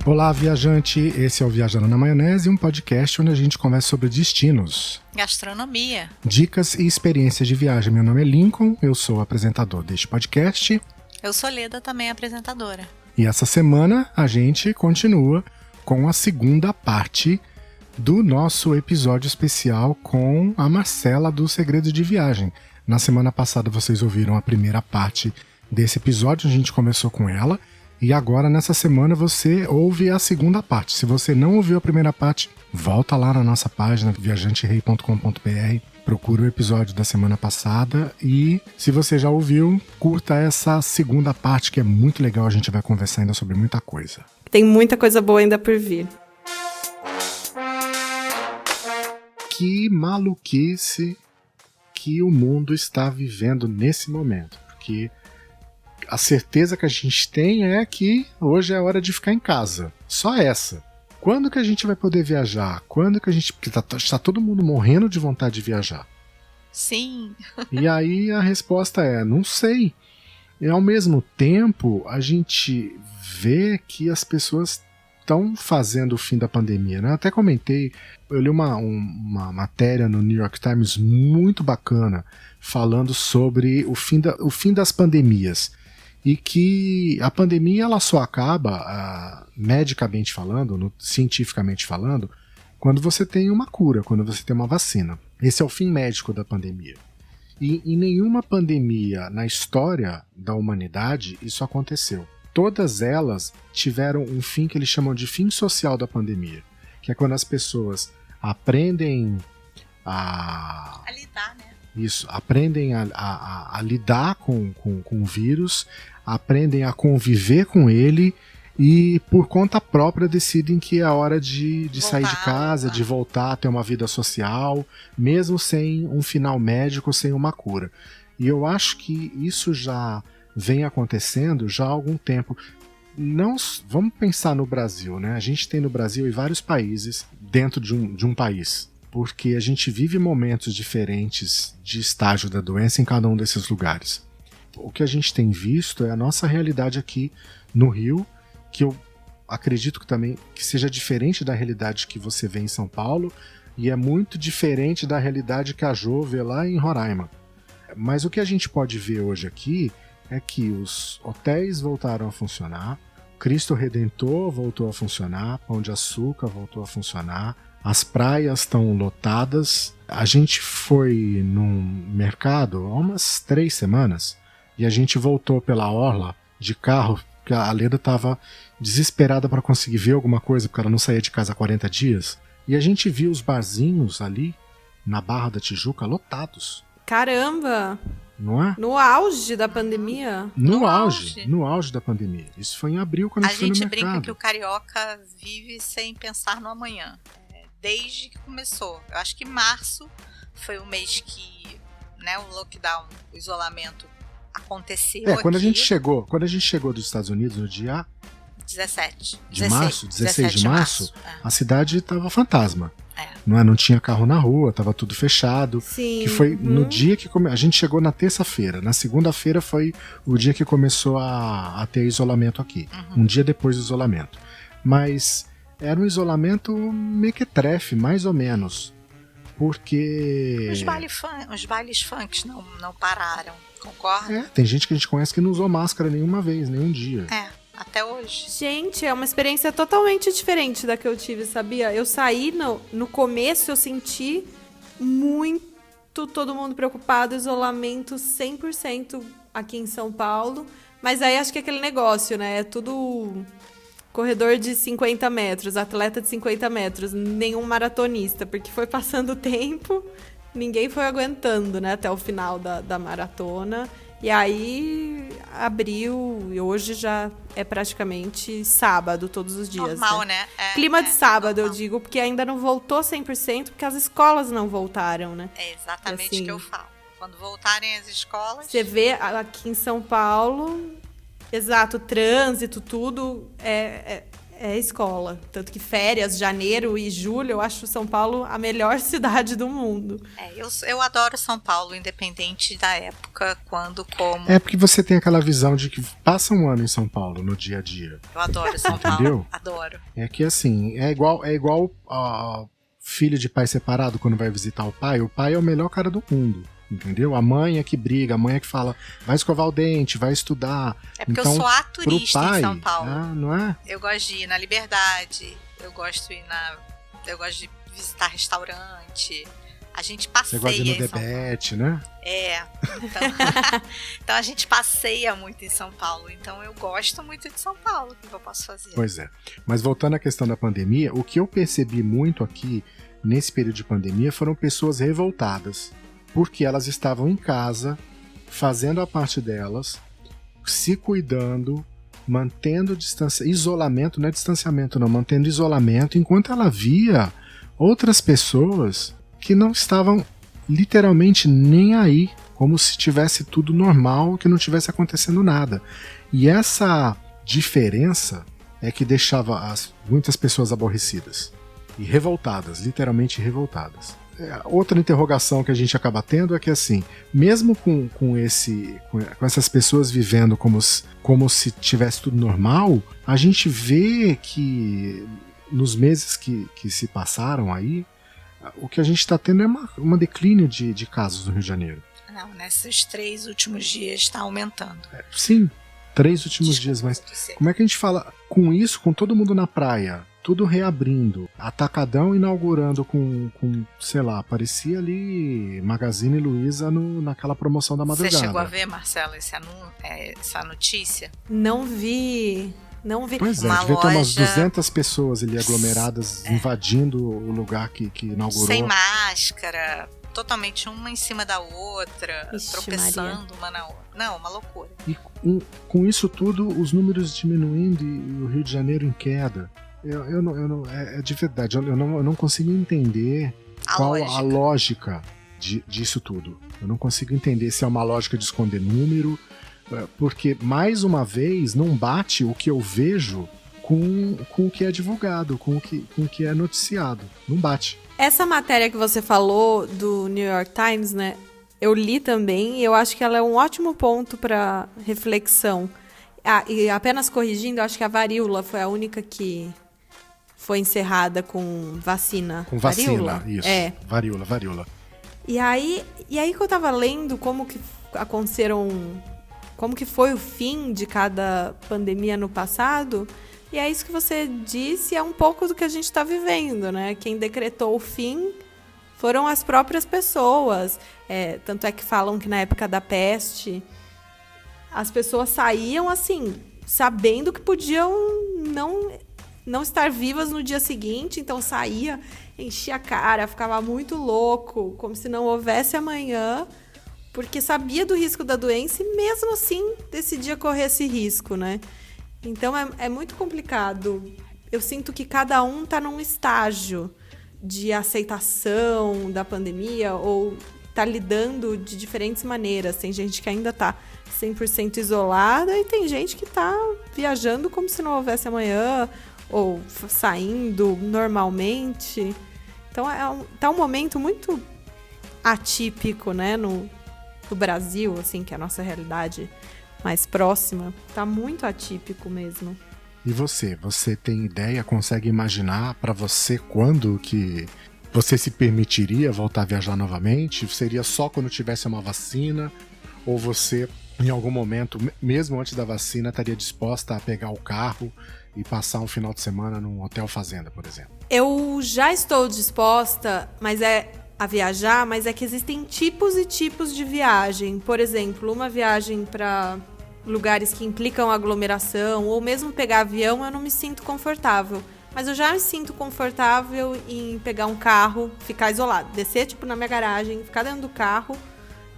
Olá, viajante! Esse é o Viajando na Maionese, um podcast onde a gente conversa sobre destinos, gastronomia, dicas e experiências de viagem. Meu nome é Lincoln, eu sou o apresentador deste podcast. Eu sou Leda, também apresentadora. E essa semana a gente continua com a segunda parte do nosso episódio especial com a Marcela do Segredos de Viagem. Na semana passada vocês ouviram a primeira parte desse episódio, a gente começou com ela. E agora, nessa semana, você ouve a segunda parte. Se você não ouviu a primeira parte, volta lá na nossa página, viajanterei.com.br, procura o episódio da semana passada e, se você já ouviu, curta essa segunda parte, que é muito legal, a gente vai conversar ainda sobre muita coisa. Tem muita coisa boa ainda por vir. Que maluquice que o mundo está vivendo nesse momento, porque a certeza que a gente tem é que hoje é hora de ficar em casa. Só essa. Quando que a gente vai poder viajar? Quando que a gente... Porque está todo mundo morrendo de vontade de viajar. Sim. E aí a resposta é, não sei. E ao mesmo tempo, a gente vê que as pessoas estão fazendo o fim da pandemia, né? Eu até comentei, eu li uma matéria no New York Times muito bacana, falando sobre o fim das pandemias. E que a pandemia ela só acaba, medicamente falando, cientificamente falando, quando você tem uma cura, quando você tem uma vacina. Esse é o fim médico da pandemia. E em nenhuma pandemia na história da humanidade isso aconteceu. Todas elas tiveram um fim que eles chamam de fim social da pandemia, que é quando as pessoas aprendem a lidar, né? Isso, aprendem a lidar com o vírus, aprendem a conviver com ele e por conta própria decidem que é hora de sair de casa, de voltar a ter uma vida social, mesmo sem um final médico, sem uma cura. E eu acho que isso já vem acontecendo já há algum tempo. Não, vamos pensar no Brasil, né? A gente tem no Brasil e vários países dentro de um país, porque a gente vive momentos diferentes de estágio da doença em cada um desses lugares. O que a gente tem visto é a nossa realidade aqui no Rio, que eu acredito que também que seja diferente da realidade que você vê em São Paulo, e é muito diferente da realidade que a Jo vê lá em Roraima. Mas o que a gente pode ver hoje aqui é que os hotéis voltaram a funcionar, Cristo Redentor voltou a funcionar, Pão de Açúcar voltou a funcionar, as praias estão lotadas. A gente foi num mercado há umas 3 semanas e a gente voltou pela orla de carro, porque a Leda estava desesperada para conseguir ver alguma coisa, porque ela não saía de casa há 40 dias. E a gente viu os barzinhos ali, na Barra da Tijuca, lotados. Caramba! Não é? No auge da pandemia? No auge da pandemia. Isso foi em abril, quando a gente foi no mercado. A gente brinca que o carioca vive sem pensar no amanhã. Desde que começou. Eu acho que março foi o mês que, né, o lockdown, o isolamento aconteceu aqui. Quando a gente chegou dos Estados Unidos no dia 16 de março, a cidade estava fantasma. Não tinha carro na rua, estava tudo fechado. Sim. Que foi no dia que a gente chegou na terça-feira. Na segunda-feira foi o dia que começou a ter isolamento aqui. Um dia depois do isolamento. Mas era um isolamento mequetrefe, mais ou menos. Porque os bailes funks não pararam, concorda? Tem gente que a gente conhece que não usou máscara nenhuma vez, nenhum dia. Até hoje. Gente, é uma experiência totalmente diferente da que eu tive, sabia? Eu saí, no começo eu senti muito todo mundo preocupado, isolamento 100% aqui em São Paulo. Mas aí acho que é aquele negócio, né? É tudo corredor de 50 metros, atleta de 50 metros, nenhum maratonista, porque foi passando o tempo, ninguém foi aguentando, né? Até o final da maratona. E aí abriu e hoje já é praticamente sábado todos os dias. Normal, né? Clima de sábado, eu digo, porque ainda não voltou 100%, porque as escolas não voltaram, né? É exatamente o que eu falo. Quando voltarem as escolas... Você vê aqui em São Paulo, exato, trânsito, tudo é é escola. Tanto que férias, janeiro e julho, eu acho São Paulo a melhor cidade do mundo. Eu adoro São Paulo, independente da época, quando, como. É porque você tem aquela visão de que passa um ano em São Paulo no dia a dia. Eu adoro São Paulo. Entendeu? Adoro. É que assim, é igual filho de pai separado quando vai visitar o pai. O pai é o melhor cara do mundo. Entendeu? A mãe é que briga, a mãe é que fala, vai escovar o dente, vai estudar. É porque então, eu sou a turista pai, em São Paulo. Não é? Eu gosto de ir na Liberdade, eu gosto de visitar restaurante. A gente passeia. Você gosta de ir no em São Debete, Paulo. né? Então a gente passeia muito em São Paulo. Então eu gosto muito de São Paulo. O que eu posso fazer? Pois é. Mas voltando à questão da pandemia, o que eu percebi muito aqui nesse período de pandemia foram pessoas revoltadas. Porque elas estavam em casa, fazendo a parte delas, se cuidando, mantendo isolamento, não é distanciamento não, mantendo isolamento, enquanto ela via outras pessoas que não estavam literalmente nem aí, como se tivesse tudo normal, que não tivesse acontecendo nada. E essa diferença é que deixava muitas pessoas aborrecidas e revoltadas, literalmente revoltadas. Outra interrogação que a gente acaba tendo é que, assim, mesmo com essas pessoas vivendo como se tivesse tudo normal, a gente vê que nos meses que se passaram aí, o que a gente está tendo é uma declínio de casos no Rio de Janeiro. Não, nesses 3 últimos dias está aumentando. Sim, 3 últimos dias, mas como é que a gente fala com isso, com todo mundo na praia? Tudo reabrindo, Atacadão inaugurando com sei lá, parecia ali Magazine Luiza naquela promoção da madrugada. Você chegou a ver, Marcelo, essa notícia? Não vi. Pois é, devia ter umas 200 pessoas ali aglomeradas, invadindo o lugar que inaugurou. Sem máscara, totalmente uma em cima da outra, Ixi, tropeçando Maria. uma na outra. Não, uma loucura. E com isso tudo, os números diminuindo e o Rio de Janeiro em queda. Eu não, de verdade, eu não consigo entender qual a lógica disso tudo. Eu não consigo entender se é uma lógica de esconder número, porque, mais uma vez, não bate o que eu vejo com o que é divulgado, com o que é noticiado. Não bate. Essa matéria que você falou do New York Times, né? Eu li também e eu acho que ela é um ótimo ponto para reflexão. E apenas corrigindo, eu acho que a varíola foi a única que foi encerrada com vacina. Com vacina, varíola? Isso. É. Varíola. E aí que eu tava lendo como que aconteceram, como que foi o fim de cada pandemia no passado, e é isso que você disse, é um pouco do que a gente tá vivendo, né? Quem decretou o fim foram as próprias pessoas. Tanto é que falam que na época da peste, as pessoas saíam assim, sabendo que podiam não estar vivas no dia seguinte, então saía, enchia a cara, ficava muito louco, como se não houvesse amanhã, porque sabia do risco da doença e mesmo assim decidia correr esse risco, né? Então é muito complicado. Eu sinto que cada um está num estágio de aceitação da pandemia ou tá lidando de diferentes maneiras. Tem gente que ainda tá 100% isolada e tem gente que tá viajando como se não houvesse amanhã, ou saindo normalmente. Então tá um momento muito atípico, né, no Brasil, assim, que é a nossa realidade mais próxima. Tá muito atípico mesmo. E você tem ideia, consegue imaginar para você quando que você se permitiria voltar a viajar novamente? Seria só quando tivesse uma vacina? Ou você, em algum momento, mesmo antes da vacina, estaria disposta a pegar o carro e passar um final de semana num hotel fazenda, por exemplo? Eu já estou disposta, a viajar, mas é que existem tipos e tipos de viagem. Por exemplo, uma viagem para lugares que implicam aglomeração, ou mesmo pegar avião, eu não me sinto confortável. Mas eu já me sinto confortável em pegar um carro, ficar isolado, descer na minha garagem, ficar dentro do carro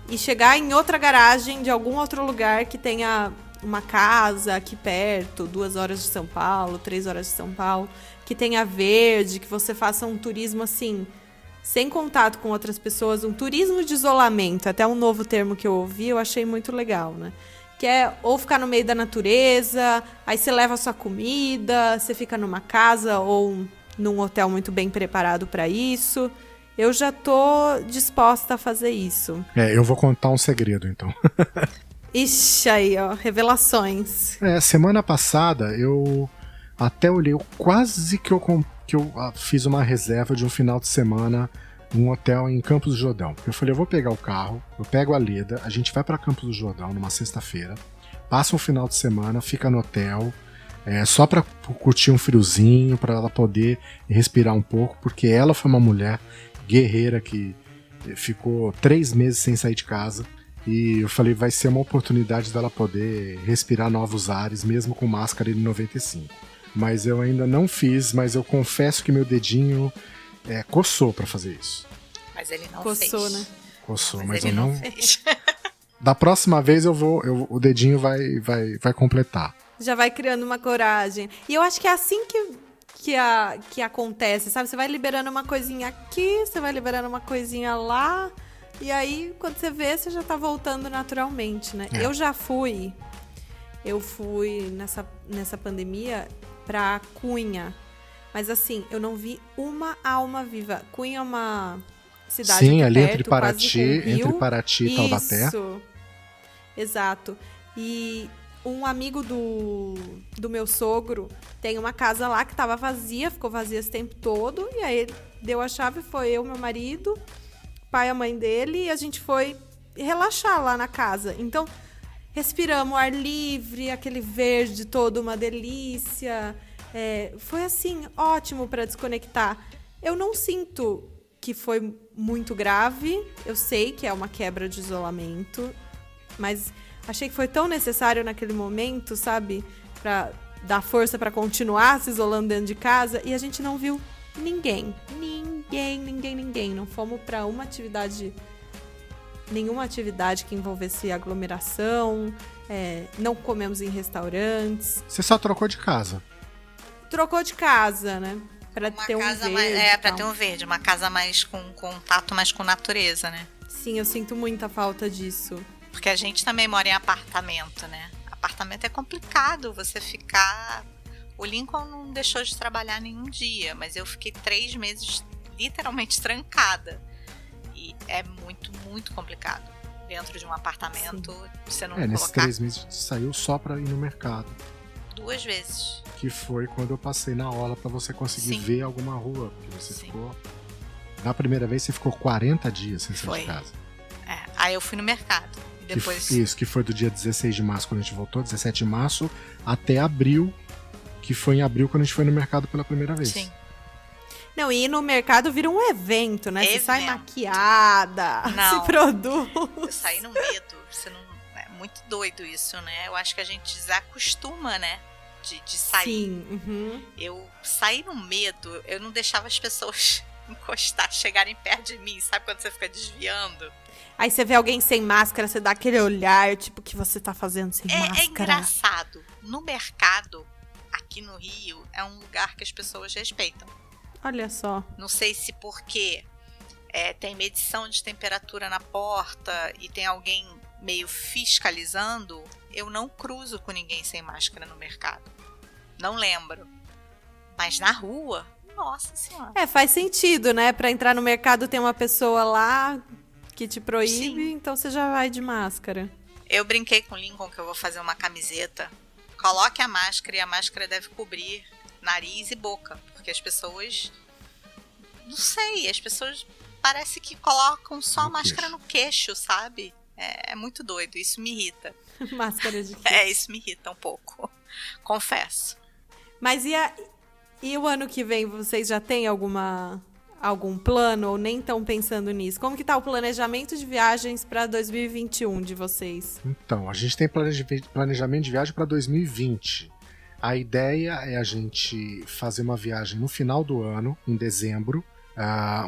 e chegar em outra garagem de algum outro lugar que tenha uma casa aqui perto, 2 horas de São Paulo, 3 horas de São Paulo, que tenha verde, que você faça um turismo assim, sem contato com outras pessoas, um turismo de isolamento, até um novo termo que eu ouvi, eu achei muito legal, né? que é ou ficar no meio da natureza, aí você leva a sua comida, você fica numa casa ou num hotel muito bem preparado para isso. Eu já tô disposta a fazer isso. Eu vou contar um segredo, então. Ixi, aí, ó, revelações. Semana passada eu até olhei, quase que eu fiz uma reserva de um final de semana num hotel em Campos do Jordão. Eu falei, eu vou pegar o carro, eu pego a Leda, a gente vai para Campos do Jordão numa sexta-feira, passa um final de semana, fica no hotel, só para curtir um friozinho, para ela poder respirar um pouco, porque ela foi uma mulher guerreira que ficou 3 meses sem sair de casa. E eu falei, vai ser uma oportunidade dela poder respirar novos ares, mesmo com máscara N95. Mas eu ainda não fiz, mas eu confesso que meu dedinho coçou pra fazer isso. Mas ele não Coçou, fez. né? Coçou, Mas eu ele não fez. Da próxima vez o dedinho vai completar. Já vai criando uma coragem. E eu acho que é assim que acontece, sabe? Você vai liberando uma coisinha aqui, você vai liberando uma coisinha lá, e aí, quando você vê, você já tá voltando naturalmente, né? Eu fui nessa pandemia pra Cunha, mas assim, eu não vi uma alma viva. Cunha é uma cidade Sim, aqui ali perto, entre Paraty e Taubaté. Isso, exato. E um amigo do meu sogro tem uma casa lá que tava vazia, ficou vazia esse tempo todo, e aí ele deu a chave, foi eu, meu marido, pai e a mãe dele, e a gente foi relaxar lá na casa. Então, respiramos ar livre, aquele verde todo, uma delícia. Foi assim, ótimo para desconectar. Eu não sinto que foi muito grave, eu sei que é uma quebra de isolamento, mas achei que foi tão necessário naquele momento, sabe? Pra dar força pra continuar se isolando dentro de casa. E a gente não viu ninguém. Não fomos pra nenhuma atividade que envolvesse aglomeração. Não comemos em restaurantes. Você só trocou de casa. Trocou de casa, né? Pra Uma ter um casa verde. pra ter um verde. Uma casa mais com contato mais com natureza, né? Sim, eu sinto muita falta disso. Porque a gente também mora em apartamento, né? Apartamento é complicado você ficar... O Lincoln não deixou de trabalhar nenhum dia, mas eu fiquei 3 meses literalmente trancada. E é muito, muito complicado. Dentro de um apartamento, você não colocar... Nesses 3 meses você saiu só pra ir no mercado. 2 vezes. Que foi quando eu passei na aula pra você conseguir ver alguma rua. Porque você ficou... Na primeira vez você ficou 40 dias sem sair de casa. Aí eu fui no mercado. Depois... Que foi do dia 16 de março quando a gente voltou, 17 de março, até abril, que foi em abril quando a gente foi no mercado pela primeira vez. Sim. Não, e ir no mercado vira um evento, né? Você sai maquiada, se produz. Eu saí no medo. Você não... É muito doido isso, né? Eu acho que a gente desacostuma, né? De sair. Sim. Uhum. Eu saí no medo, eu não deixava as pessoas encostar, chegarem perto de mim. Sabe quando você fica desviando? Aí você vê alguém sem máscara, você dá aquele olhar, tipo, o que você tá fazendo sem máscara? É engraçado. No mercado, aqui no Rio, é um lugar que as pessoas respeitam. Olha só. Não sei se porque tem medição de temperatura na porta e tem alguém meio fiscalizando, eu não cruzo com ninguém sem máscara no mercado. Não lembro. Mas na rua, nossa senhora. Faz sentido, né? Pra entrar no mercado tem uma pessoa lá... que te proíbe, Sim. Então você já vai de máscara. Eu brinquei com o Lincoln que eu vou fazer uma camiseta. Coloque a máscara e a máscara deve cobrir nariz e boca. Porque as pessoas... Não sei, as pessoas parece que colocam só a máscara no queixo, sabe? É muito doido, isso me irrita. Máscara de queixo. Isso me irrita um pouco. Confesso. Mas e o ano que vem, vocês já têm algum plano ou nem estão pensando nisso? Como que tá o planejamento de viagens para 2021 de vocês? Então, a gente tem planejamento de viagem para 2020. A ideia é a gente fazer uma viagem no final do ano, em dezembro,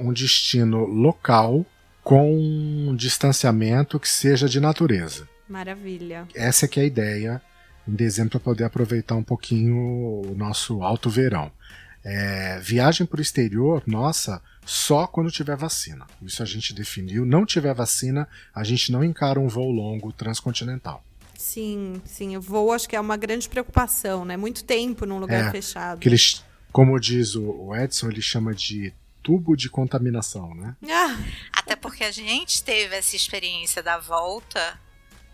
um destino local com um distanciamento que seja de natureza. Maravilha. Essa é que é a ideia, em dezembro, para poder aproveitar um pouquinho o nosso alto verão. Viagem para o exterior, nossa, só quando tiver vacina. Isso a gente definiu. Não tiver vacina, a gente não encara um voo longo transcontinental. Sim, o voo acho que é uma grande preocupação, né? Muito tempo num lugar fechado. Que eles, como diz o Edson, ele chama de tubo de contaminação, né? Até porque a gente teve essa experiência da volta,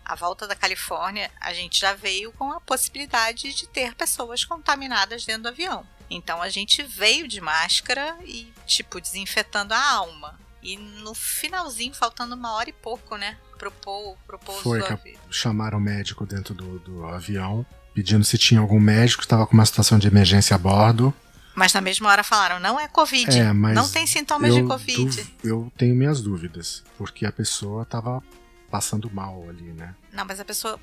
a volta da Califórnia, a gente já veio com a possibilidade de ter pessoas contaminadas dentro do avião. Então a gente veio de máscara e, tipo, desinfetando a alma. E no finalzinho, faltando 1 hora e pouco, né? Pro pouso Foi do que avião. chamaram o médico dentro do avião, pedindo se tinha algum médico que estava com uma situação de emergência a bordo. Mas na mesma hora falaram, não é Covid, Mas não tem sintomas de Covid. Eu tenho minhas dúvidas, porque a pessoa estava passando mal ali, né? Não, mas a pessoa...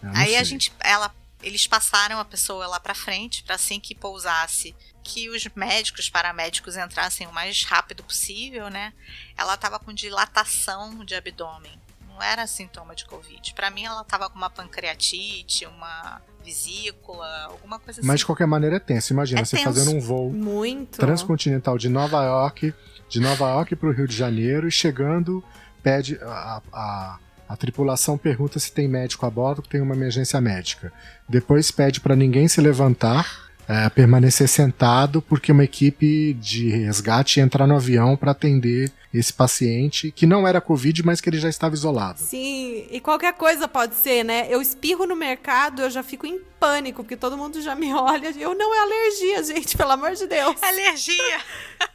Eu não Aí sei. eles passaram a pessoa lá pra frente, pra assim que pousasse, que os médicos, paramédicos entrassem o mais rápido possível, né? Ela tava com dilatação de abdômen. Não era sintoma de Covid. Pra mim, ela tava com uma pancreatite, uma vesícula, alguma coisa assim. Mas de qualquer maneira é tenso. Imagina, você tenso. fazendo um voo Muito. transcontinental de Nova York para o Rio de Janeiro, e chegando, pede a tripulação pergunta se tem médico a bordo, que tem uma emergência médica. Depois pede para ninguém se levantar, permanecer sentado, porque uma equipe de resgate ia entrar no avião para atender esse paciente, que não era Covid, mas que ele já estava isolado. Sim, e qualquer coisa pode ser, né? Eu espirro no mercado, eu já fico em pânico, porque todo mundo já me olha. Eu não é alergia, gente, pelo amor de Deus. Alergia!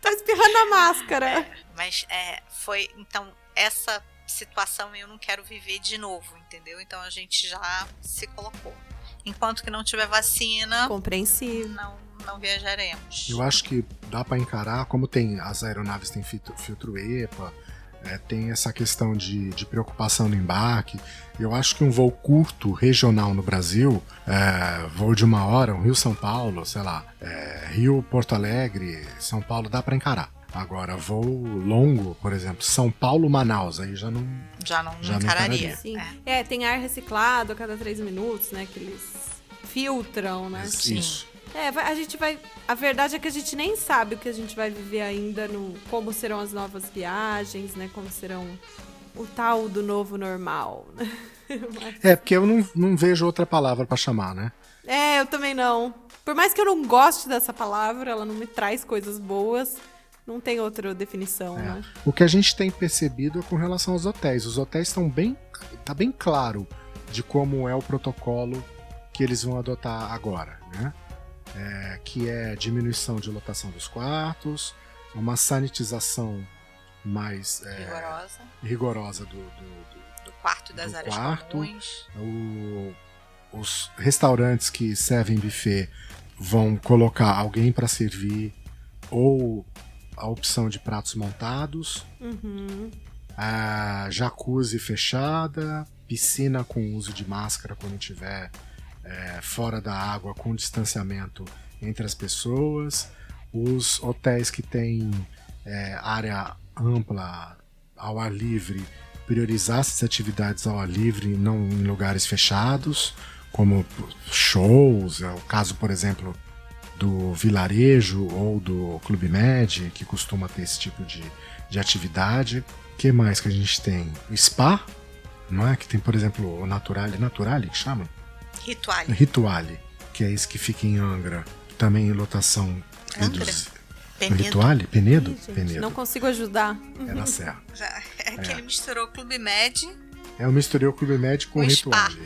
Tô espirrando na máscara. Mas foi... Então, essa situação eu não quero viver de novo, entendeu? Então a gente já se colocou. Enquanto que não tiver vacina, Compreensível. não viajaremos. Eu acho que dá para encarar, como tem as aeronaves têm filtro EPA, tem essa questão de preocupação no embarque. Eu acho que um voo curto, regional no Brasil, voo de 1 hora, um Rio-São Paulo, sei lá, Rio-Porto Alegre, São Paulo, dá para encarar. Agora, voo longo, por exemplo, São Paulo-Manaus, aí já não encararia. Sim. Tem ar reciclado a cada 3 minutos, né? Que eles filtram, né? Isso. A gente vai... A verdade é que a gente nem sabe o que a gente vai viver ainda, como serão as novas viagens, né? Como serão o tal do novo normal, né? Porque eu não vejo outra palavra para chamar, né? Eu também não. Por mais que eu não goste dessa palavra, ela não me traz coisas boas. Não tem outra definição, né? O que a gente tem percebido é com relação aos hotéis. Os hotéis estão tá bem claro de como é o protocolo que eles vão adotar agora, né? Que é diminuição de lotação dos quartos, uma sanitização mais rigorosa do quarto, das áreas comuns. Os restaurantes que servem buffet vão colocar alguém para servir, ou a opção de pratos montados, a jacuzzi fechada, piscina com uso de máscara quando estiver fora da água, com distanciamento entre as pessoas, os hotéis que têm área ampla ao ar livre, priorizar essas atividades ao ar livre, não em lugares fechados, como shows, é o caso, por exemplo, do Vilarejo ou do Clube Med, que costuma ter esse tipo de atividade. O que mais que a gente tem? O spa, não é? Que tem, por exemplo, o Naturale que chama? Rituale, que é esse que fica em Angra, também em lotação reduzida. Penedo? Penedo. Não consigo ajudar. É na Serra. Que ele misturou o Clube Med. Eu misturei o Clube Med com o Rituale.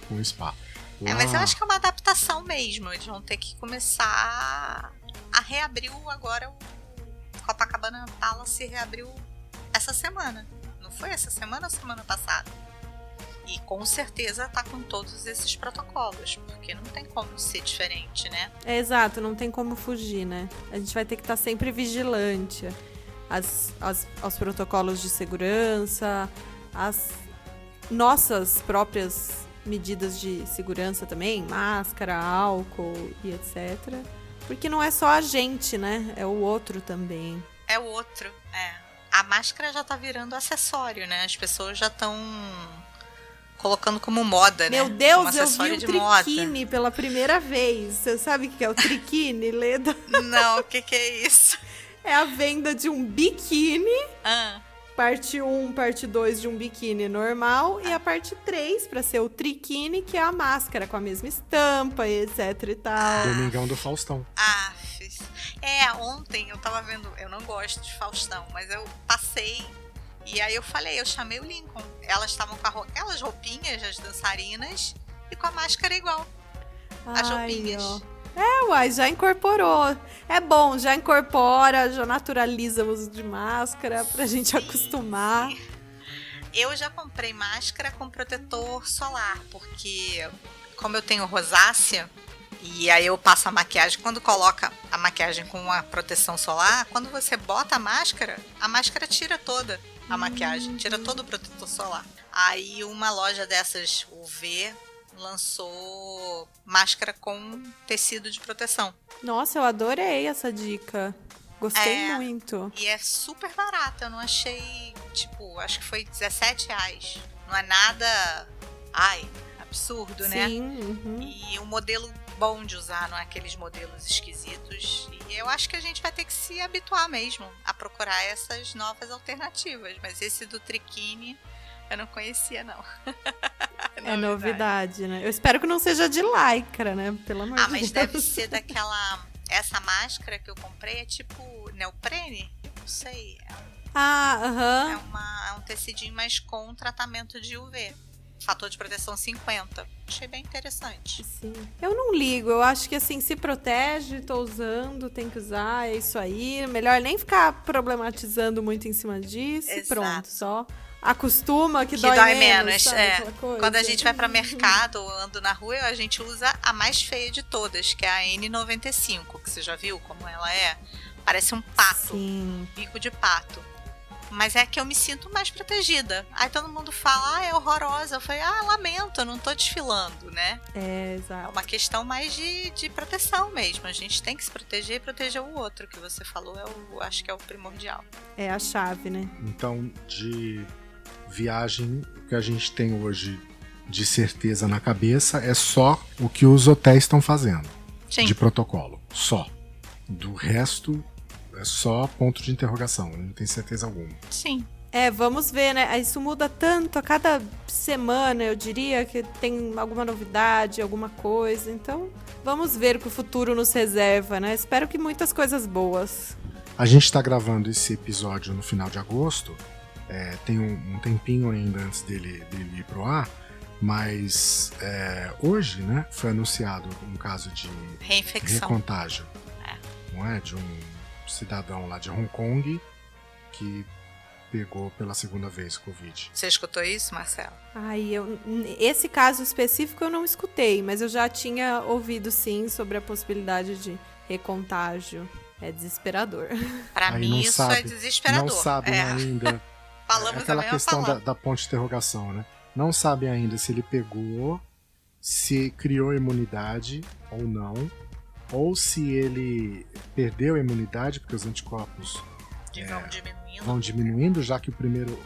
Com o spa. Mas eu acho que é uma adaptação mesmo. Eles vão ter que começar a reabrir agora. O Copacabana Palace reabriu essa semana. Não foi essa semana ou semana passada? E com certeza tá com todos esses protocolos, porque não tem como ser diferente, né? Exato, não tem como fugir, né? A gente vai ter que estar sempre vigilante aos protocolos de segurança, as nossas próprias medidas de segurança também, máscara, álcool e etc. Porque não é só a gente, né? É o outro também. É o outro, A máscara já tá virando acessório, né? As pessoas já estão colocando como moda, Meu né? Deus, eu vi o triquine pela primeira vez. Você sabe o que é o triquine, Leda? Não, o que é isso? É a venda de um biquíni parte 1, parte 2 de um biquíni normal e a parte 3 pra ser o triquini, que é a máscara com a mesma estampa, etc e tal. Domingão do Faustão. Ontem eu tava vendo, eu não gosto de Faustão, mas eu passei e aí eu chamei o Lincoln. Elas estavam com aquelas roupinhas, as dançarinas, e com a máscara igual. As roupinhas. Ó. Uai, já incorporou. É bom, já incorpora, já naturaliza o uso de máscara pra gente acostumar. Sim. Eu já comprei máscara com protetor solar, porque como eu tenho rosácea, e aí eu passo a maquiagem, quando coloca a maquiagem com a proteção solar, quando você bota a máscara tira toda a maquiagem, tira todo o protetor solar. Aí uma loja dessas UV lançou máscara com tecido de proteção. Nossa, eu adorei essa dica. Gostei muito. E é super barata, eu não achei, acho que foi R$17. Não é nada, absurdo, né? Sim. Uhum. E um modelo bom de usar, não é aqueles modelos esquisitos. E eu acho que a gente vai ter que se habituar mesmo a procurar essas novas alternativas. Mas esse do triquini eu não conhecia, não. É novidade, né? Eu espero que não seja de lycra, né? Pelo amor de Deus. Mas deve ser daquela... Essa máscara que eu comprei é tipo neoprene? Não sei. É um tecidinho, mas com tratamento de UV. Fator de proteção 50. Achei bem interessante. Sim. Eu não ligo. Eu acho que assim, se protege, tô usando, tem que usar, é isso aí. Melhor nem ficar problematizando muito em cima disso. Exato. Pronto, só acostuma que dói menos. Sabe, quando a gente vai para mercado ou ando na rua, a gente usa a mais feia de todas, que é a N95, que você já viu como ela é? Parece um pato, Sim. bico de pato. Mas é que eu me sinto mais protegida. Aí todo mundo fala, é horrorosa. Eu falei, lamento, eu não tô desfilando, né? Exato. É uma questão mais de proteção mesmo. A gente tem que se proteger e proteger o outro, que você falou, acho que é o primordial. É a chave, né? Então, de viagem, o que a gente tem hoje de certeza na cabeça é só o que os hotéis estão fazendo. Sim. De protocolo. Só. Do resto, é só ponto de interrogação. Não tenho certeza alguma. Sim. Vamos ver, né? Isso muda tanto a cada semana, eu diria, que tem alguma novidade, alguma coisa. Então, vamos ver o que o futuro nos reserva, né? Espero que muitas coisas boas. A gente está gravando esse episódio no final de agosto. Tem um tempinho ainda antes dele ir pro ar. Mas hoje, né, foi anunciado um caso de reinfecção. Recontágio. Não é? De um cidadão lá de Hong Kong que pegou pela segunda vez Covid. Você escutou isso, Marcelo? Esse caso específico eu não escutei, mas eu já tinha ouvido sim sobre a possibilidade de recontágio. É desesperador. Pra mim isso é desesperador. Não sabe ainda. Falamos aquela questão da ponte de interrogação, né? Não sabe ainda se ele pegou, se criou imunidade ou não, ou se ele perdeu a imunidade, porque os anticorpos vão diminuindo, já que o primeiro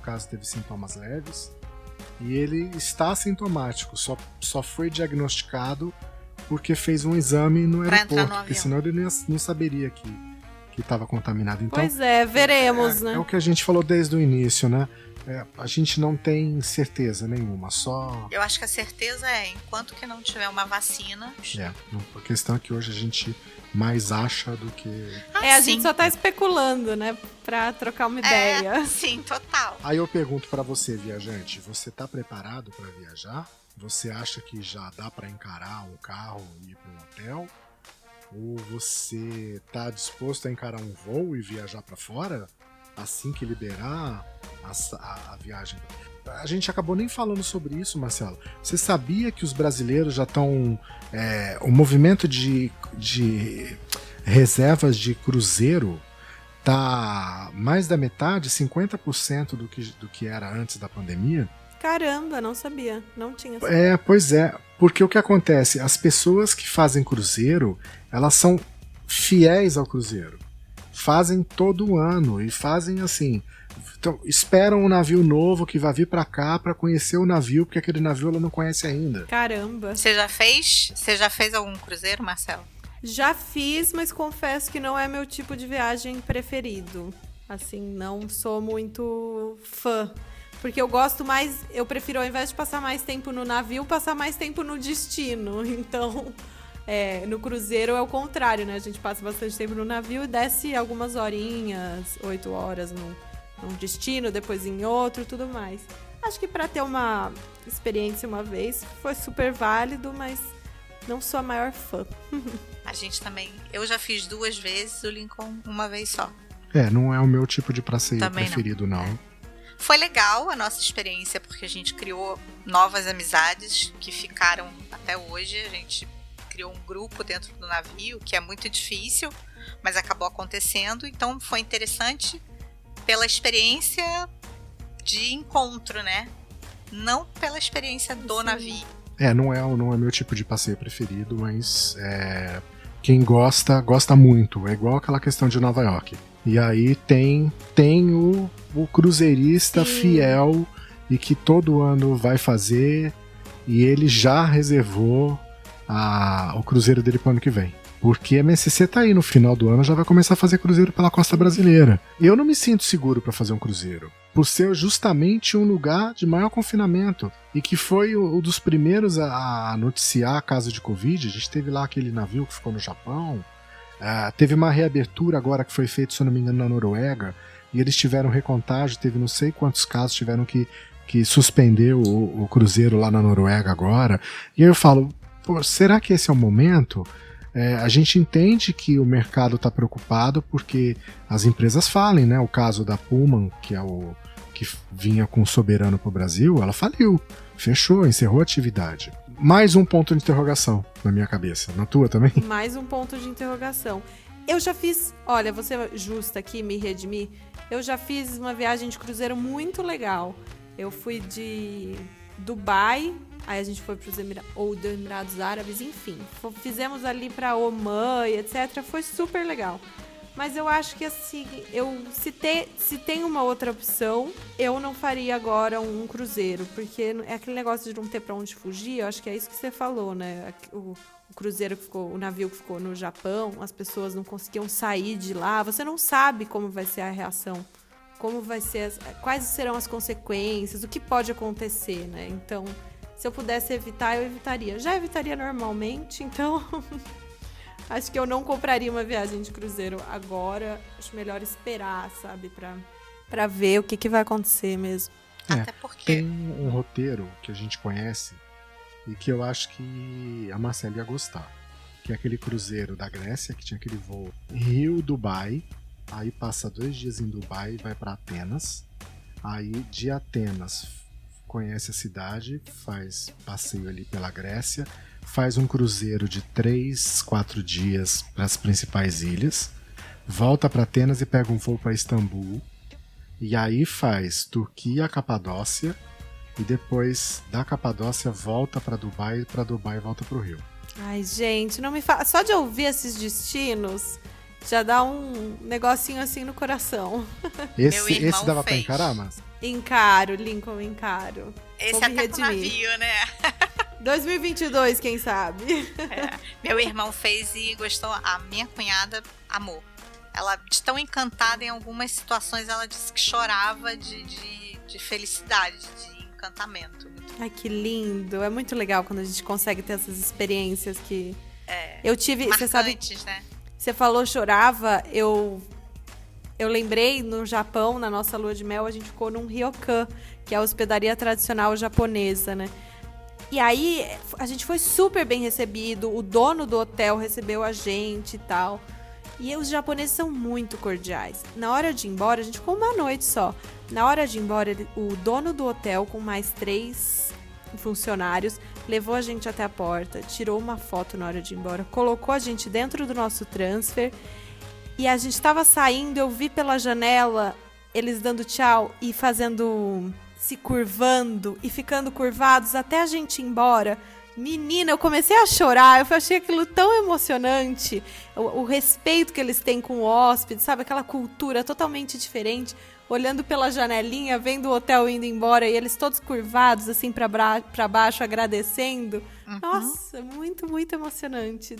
caso teve sintomas leves, e ele está assintomático, só foi diagnosticado porque fez um exame no aeroporto, porque senão ele não saberia que estava contaminado. Então, pois veremos, né? É o que a gente falou desde o início, né? A gente não tem certeza nenhuma, só... Eu acho que a certeza enquanto que não tiver uma vacina... A questão é que hoje a gente mais acha do que... a gente só tá especulando, né? Pra trocar uma ideia. Sim, total. Aí eu pergunto pra você, viajante, você tá preparado pra viajar? Você acha que já dá pra encarar um carro e ir pra um hotel? Ou você tá disposto a encarar um voo e viajar pra fora? Assim que liberar a viagem. A gente acabou nem falando sobre isso, Marcelo. Você sabia que os brasileiros já estão... o movimento de reservas de cruzeiro tá mais da metade, 50% do que era antes da pandemia? Caramba, não sabia. Não tinha. Pois é. Porque o que acontece? As pessoas que fazem cruzeiro, elas são fiéis ao cruzeiro. Fazem todo ano e fazem assim. Então, esperam um navio novo que vai vir pra cá pra conhecer o navio, porque aquele navio ela não conhece ainda. Caramba. Você já fez algum cruzeiro, Marcelo? Já fiz, mas confesso que não é meu tipo de viagem preferido. Assim, não sou muito fã. Porque eu prefiro, ao invés de passar mais tempo no navio, passar mais tempo no destino. Então, no cruzeiro é o contrário, né? A gente passa bastante tempo no navio e desce algumas horinhas, 8 horas num destino, depois em outro, tudo mais. Acho que para ter uma experiência uma vez foi super válido, mas não sou a maior fã. A gente também. Eu já fiz 2 vezes, o Lincoln uma vez só. Não é o meu tipo de passeio Também preferido, não. Foi legal a nossa experiência, porque a gente criou novas amizades que ficaram até hoje. A gente criou um grupo dentro do navio, que é muito difícil, mas acabou acontecendo. Então foi interessante pela experiência de encontro, né? Não pela experiência do navio. Não é meu tipo de passeio preferido, mas quem gosta muito. É igual aquela questão de Nova York. E aí tem o cruzeirista fiel e que todo ano vai fazer, e ele já reservou o cruzeiro dele pro ano que vem. Porque a MSC tá aí no final do ano, já vai começar a fazer cruzeiro pela costa brasileira. Eu não me sinto seguro para fazer um cruzeiro, por ser justamente um lugar de maior confinamento, e que foi um dos primeiros a noticiar caso de Covid. A gente teve lá aquele navio que ficou no Japão. Teve uma reabertura agora que foi feita, se eu não me engano, na Noruega, e eles tiveram recontagem, teve não sei quantos casos, tiveram que suspender o cruzeiro lá na Noruega agora. E aí eu falo, será que esse é o momento? A gente entende que o mercado está preocupado porque as empresas falem, né? O caso da Pullman, que vinha com o Soberano para o Brasil, ela faliu, fechou, encerrou a atividade. Mais um ponto de interrogação na minha cabeça. Na tua também? Mais um ponto de interrogação. Eu já fiz... Olha, vou ser justa aqui, me redimir. Eu já fiz uma viagem de cruzeiro muito legal. Eu fui de Dubai, aí a gente foi para os Emirados Árabes, enfim. Fizemos ali para Omã e etc. Foi super legal. Mas eu acho que assim, se tem uma outra opção, eu não faria agora um cruzeiro, porque é aquele negócio de não ter pra onde fugir. Eu acho que é isso que você falou, né? O cruzeiro o navio que ficou no Japão, as pessoas não conseguiam sair de lá. Você não sabe como vai ser a reação, como vai ser, quais serão as consequências, o que pode acontecer, né? Então, se eu pudesse evitar, eu evitaria. Já evitaria normalmente, então... Acho que eu não compraria uma viagem de cruzeiro agora. Acho melhor esperar, sabe? Pra ver o que vai acontecer mesmo. Até porque... Tem um roteiro que a gente conhece e que eu acho que a Marcela ia gostar. Que é aquele cruzeiro da Grécia, que tinha aquele voo Rio-Dubai. Aí passa 2 dias em Dubai e vai pra Atenas. Aí de Atenas conhece a cidade, faz passeio ali pela Grécia, faz um cruzeiro de 3, 4 dias para as principais ilhas, volta para Atenas e pega um voo para Istambul, e aí faz Turquia, Capadócia, e depois da Capadócia volta para Dubai, e para Dubai volta para o Rio. Ai, gente, não me fala. Só de ouvir esses destinos já dá um negocinho assim no coração. Esse dava para encarar, mas? Encaro, Lincoln, encaro. Esse até com navio, né? 2022, quem sabe? Meu irmão fez e gostou. A minha cunhada amou. Ela, de tão encantada em algumas situações, ela disse que chorava de felicidade, de encantamento. Ai, que lindo. É muito legal quando a gente consegue ter essas experiências que... eu tive, você sabe, né? Você falou chorava, eu lembrei no Japão, na nossa lua de mel, a gente ficou num ryokan, que é a hospedaria tradicional japonesa, né? E aí, a gente foi super bem recebido, o dono do hotel recebeu a gente e tal. E os japoneses são muito cordiais. Na hora de ir embora, a gente ficou uma noite só. Na hora de ir embora, o dono do hotel, com mais 3 funcionários, levou a gente até a porta, tirou uma foto na hora de ir embora, colocou a gente dentro do nosso transfer. E a gente estava saindo, eu vi pela janela eles dando tchau e se curvando e ficando curvados até a gente ir embora. Menina, eu comecei a chorar, eu achei aquilo tão emocionante, o respeito que eles têm com o hóspede, sabe, aquela cultura totalmente diferente, olhando pela janelinha, vendo o hotel indo embora e eles todos curvados assim pra baixo, agradecendo. Nossa, muito, muito emocionante.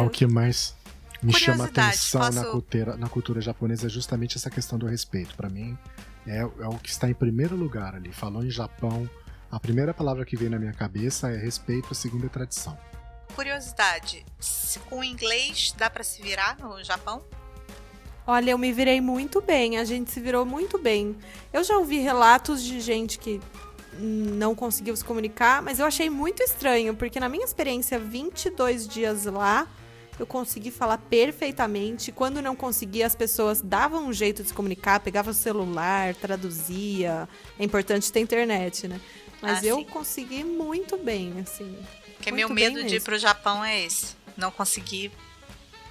O que mais me chama Curiosidade, atenção posso- na cultura japonesa é justamente essa questão do respeito. Pra mim, é o que está em primeiro lugar ali. Falou em Japão, a primeira palavra que veio na minha cabeça é respeito, a segunda é tradição. Curiosidade, com inglês dá pra se virar no Japão? Olha, eu me virei muito bem, a gente se virou muito bem. Eu já ouvi relatos de gente que não conseguiu se comunicar, mas eu achei muito estranho, porque na minha experiência, 22 dias lá, eu consegui falar perfeitamente. Quando não conseguia, as pessoas davam um jeito de se comunicar, pegavam o celular, traduzia. É importante ter internet, né? Mas eu sim. consegui muito bem, assim. Porque muito meu bem medo de ir mesmo. pro Japão é esse. Não conseguir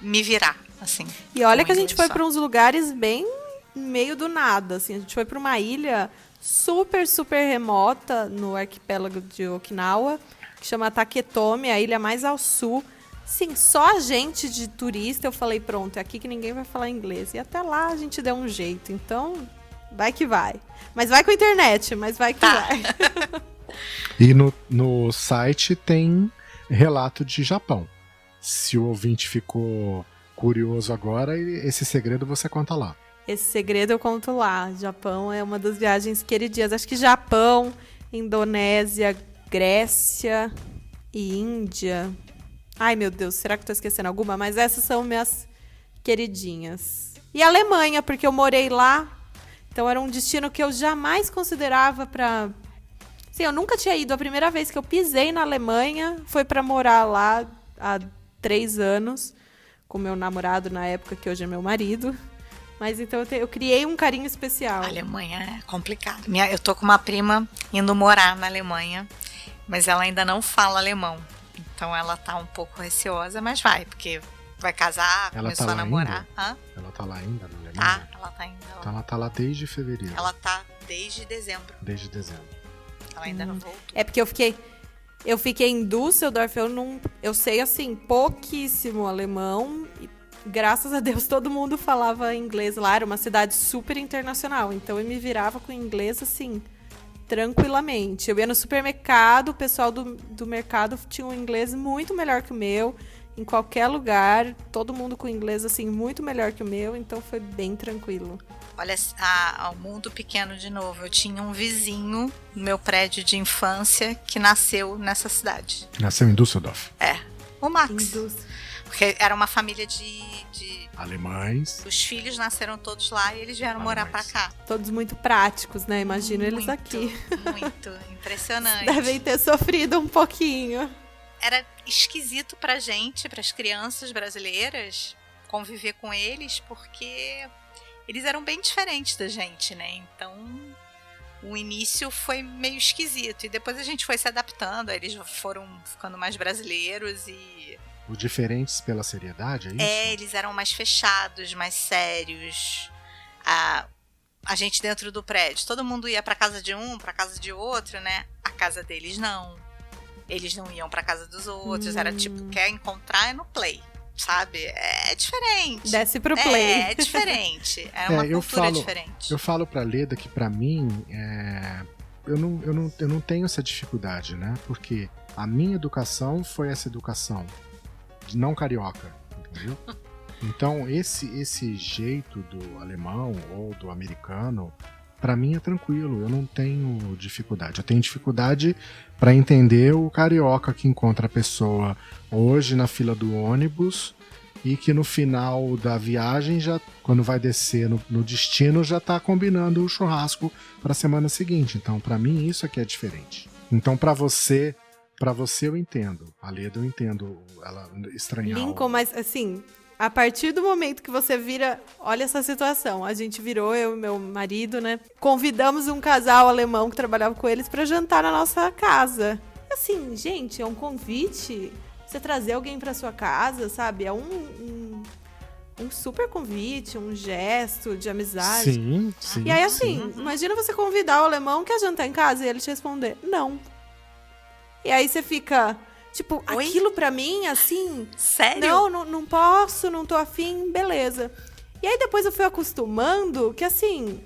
me virar, assim. E olha com que a gente inglês foi só. para uns lugares bem meio do nada, assim. A gente foi para uma ilha super, super remota no arquipélago de Okinawa, que chama Taketomi, a ilha mais ao sul. Sim, só a gente de turista, eu falei, pronto, é aqui que ninguém vai falar inglês. E até lá a gente deu um jeito, então vai que vai. Mas vai com a internet, mas vai que vai. E no site tem relato de Japão. Se o ouvinte ficou curioso agora, esse segredo você conta lá. Esse segredo eu conto lá. Japão é uma das viagens queridinhas. Acho que Japão, Indonésia, Grécia e Índia. Ai, meu Deus, será que eu tô esquecendo alguma? Mas essas são minhas queridinhas. E Alemanha, porque eu morei lá. Então era um destino que eu jamais considerava pra... Sim, eu nunca tinha ido. A primeira vez que eu pisei na Alemanha foi pra morar lá há 3 anos. Com meu namorado na época, que hoje é meu marido. Mas então eu criei um carinho especial. A Alemanha é complicado. Eu tô com uma prima indo morar na Alemanha, mas ela ainda não fala alemão. Então ela tá um pouco receosa, mas vai, porque vai casar, Ela começou tá a lá namorar. ainda? Hã? Ela tá lá ainda, na Alemanha? Tá, ela tá indo. Então ela tá lá desde fevereiro. Ela tá desde dezembro. Desde dezembro. Ela ainda não voltou. É porque eu fiquei em Düsseldorf, eu sei assim pouquíssimo alemão. E, graças a Deus todo mundo falava inglês lá, era uma cidade super internacional, então eu me virava com inglês assim tranquilamente. Eu ia no supermercado, o pessoal do mercado tinha um inglês muito melhor que o meu. Em qualquer lugar, todo mundo com inglês assim muito melhor que o meu, então foi bem tranquilo. Olha, ao mundo pequeno de novo. Eu tinha um vizinho no meu prédio de infância que nasceu nessa cidade. Nasceu em Düsseldorf. O Max. Porque era uma família de Alemães. os filhos nasceram todos lá e eles vieram morar pra cá. Todos muito práticos, né? Imagino eles Muito, aqui. Muito impressionante. Devem ter sofrido um pouquinho. Era esquisito pra gente, pras crianças brasileiras, conviver com eles, porque eles eram bem diferentes da gente, né? Então, o início foi meio esquisito. E depois a gente foi se adaptando, aí eles foram ficando mais brasileiros e... Os diferentes pela seriedade, é isso? eles eram mais fechados, mais sérios. A gente dentro do prédio, todo mundo ia pra casa de um, pra casa de outro, né? A casa deles não. Eles não iam pra casa dos outros. Era tipo, quer encontrar é no play, sabe? É diferente. Desce pro play. É diferente. É uma cultura diferente. Eu falo pra Leda que pra mim, eu não tenho essa dificuldade, né? Porque a minha educação foi essa educação não carioca, entendeu? Então esse jeito do alemão ou do americano, pra mim é tranquilo, eu não tenho dificuldade. Eu tenho dificuldade pra entender o carioca que encontra a pessoa hoje na fila do ônibus e que no final da viagem, já quando vai descer no destino, já tá combinando o churrasco pra semana seguinte. Então pra mim isso aqui é diferente. Então pra você eu entendo. A Leda eu entendo ela estranhar. Lincoln, mas assim, a partir do momento que você vira... Olha essa situação. A gente virou, eu e meu marido, né? Convidamos um casal alemão que trabalhava com eles pra jantar na nossa casa. Assim, gente, é um convite. Você trazer alguém pra sua casa, sabe? É um super convite, um gesto de amizade. Sim. E aí, assim, imagina você convidar o alemão que quer jantar em casa e ele te responder, não. E aí você fica, tipo, Oi? aquilo pra mim, assim... Sério? Não posso, não tô afim, beleza. E aí depois eu fui acostumando que, assim,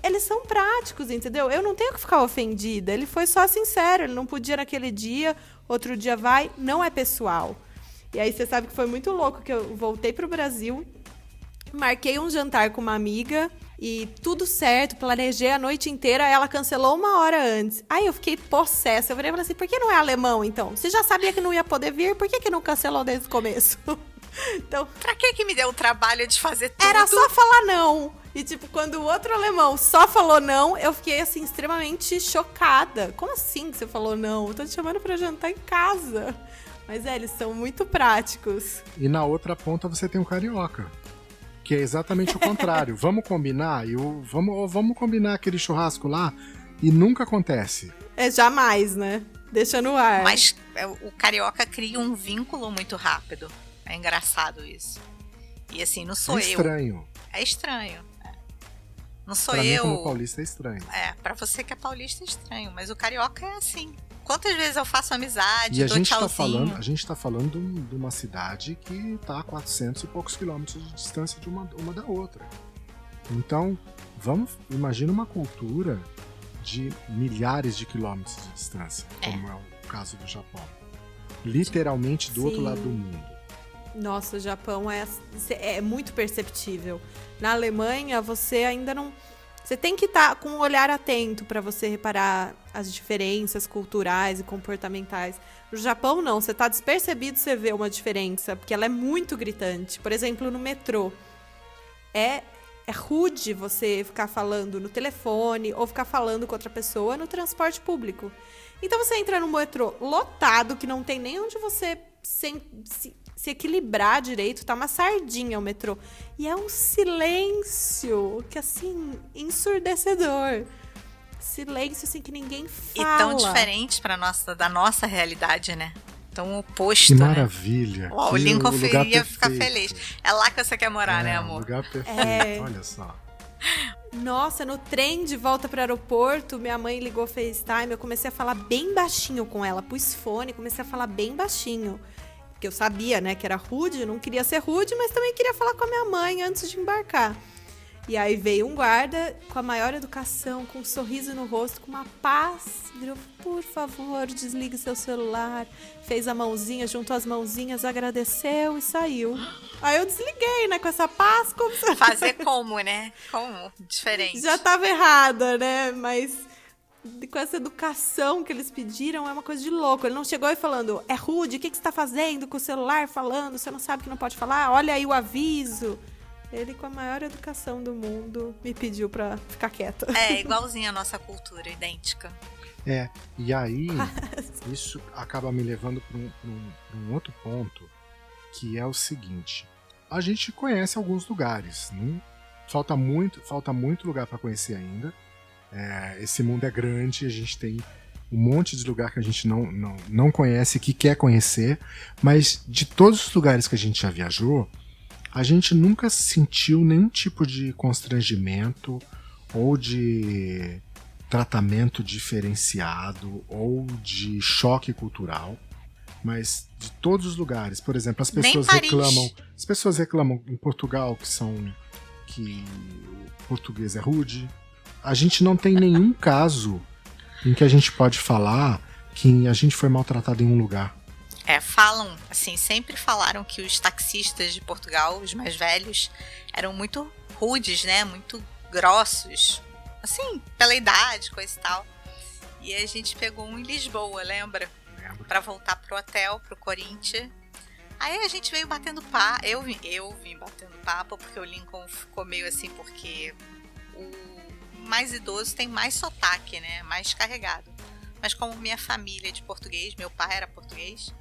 eles são práticos, entendeu? Eu não tenho que ficar ofendida. Ele foi só sincero, ele não podia naquele dia, outro dia vai, não é pessoal. E aí você sabe que foi muito louco, que eu voltei pro Brasil, marquei um jantar com uma amiga e tudo certo, planejei a noite inteira, ela cancelou 1 hora antes. Aí eu fiquei possessa, eu falei assim, por que não é alemão então? Você já sabia que não ia poder vir, por que não cancelou desde o começo? Então, pra que me deu o trabalho de fazer tudo? era só falar não. E tipo, quando o outro alemão só falou não, eu fiquei assim, extremamente chocada. Como assim que você falou não? Eu tô te chamando pra jantar em casa. Mas eles são muito práticos. E na outra ponta você tem o carioca, que é exatamente o contrário. Vamos combinar? Vamos combinar aquele churrasco lá? E nunca acontece. É jamais, né? Deixa no ar. Mas o carioca cria um vínculo muito rápido. É engraçado isso. E assim, não sou eu. É estranho. É estranho. Não sou pra eu. Mim, como paulista, é estranho. Pra você que é paulista é estranho. Mas o carioca é assim. Quantas vezes eu faço amizade, e a dou gente tchauzinho. A gente tá falando de uma cidade que tá a 400 e poucos quilômetros de distância de uma da outra. Então, imagina uma cultura de milhares de quilômetros de distância, como é o caso do Japão. Literalmente do outro lado do mundo. Nossa, o Japão é muito perceptível. Na Alemanha, você ainda não... Você tem que estar com um olhar atento para você reparar as diferenças culturais e comportamentais. No Japão, não. Você tá despercebido, você vê uma diferença, porque ela é muito gritante. Por exemplo, no metrô. É rude você ficar falando no telefone ou ficar falando com outra pessoa no transporte público. Então você entra no metrô lotado, que não tem nem onde você se equilibrar direito, tá uma sardinha o metrô. E é um silêncio que, assim, ensurdecedor. Silêncio, assim, que ninguém fala. E tão diferente da nossa realidade, né? Tão oposto, que né? Maravilha. O Lincoln ia ficar feliz. É lá que você quer morar, né, amor? Lugar perfeito, olha só. Nossa, no trem de volta pro aeroporto, minha mãe ligou FaceTime, eu comecei a falar bem baixinho com ela, pus fone, comecei a falar bem baixinho. Porque eu sabia, né, que era rude, não queria ser rude, mas também queria falar com a minha mãe antes de embarcar. E aí veio um guarda com a maior educação, com um sorriso no rosto, com uma paz. Virou, por favor, desligue seu celular. Fez a mãozinha, juntou as mãozinhas, agradeceu e saiu. Aí eu desliguei, né, com essa paz. Como se... Fazer como, né? Como? Diferente. Já tava errada, né, mas... com essa educação que eles pediram, é uma coisa de louco. Ele não chegou aí falando, é rude, o que você tá fazendo com o celular falando? Você não sabe que não pode falar? Olha aí o aviso. Ele, com a maior educação do mundo, me pediu pra ficar quieta. É, igualzinho a nossa cultura, idêntica. E aí, isso acaba me levando para um outro ponto, que é o seguinte. A gente conhece alguns lugares, né? Falta muito lugar para conhecer ainda. Esse mundo é grande, a gente tem um monte de lugar que a gente não conhece, que quer conhecer, mas de todos os lugares que a gente já viajou, a gente nunca sentiu nenhum tipo de constrangimento ou de tratamento diferenciado ou de choque cultural, mas de todos os lugares. Por exemplo, as pessoas reclamam em Portugal que o português é rude. A gente não tem nenhum caso em que a gente pode falar que a gente foi maltratado em um lugar. Falam, assim, sempre falaram que os taxistas de Portugal, os mais velhos, eram muito rudes, né? Muito grossos. Assim, pela idade, coisa e tal. E a gente pegou um em Lisboa, lembra? Pra voltar pro hotel, pro Corinthians. Aí a gente veio batendo papo. Eu vim batendo papo, porque o Lincoln ficou meio assim, porque o mais idoso tem mais sotaque, né? Mais carregado. Mas como minha família é de português, meu pai era português,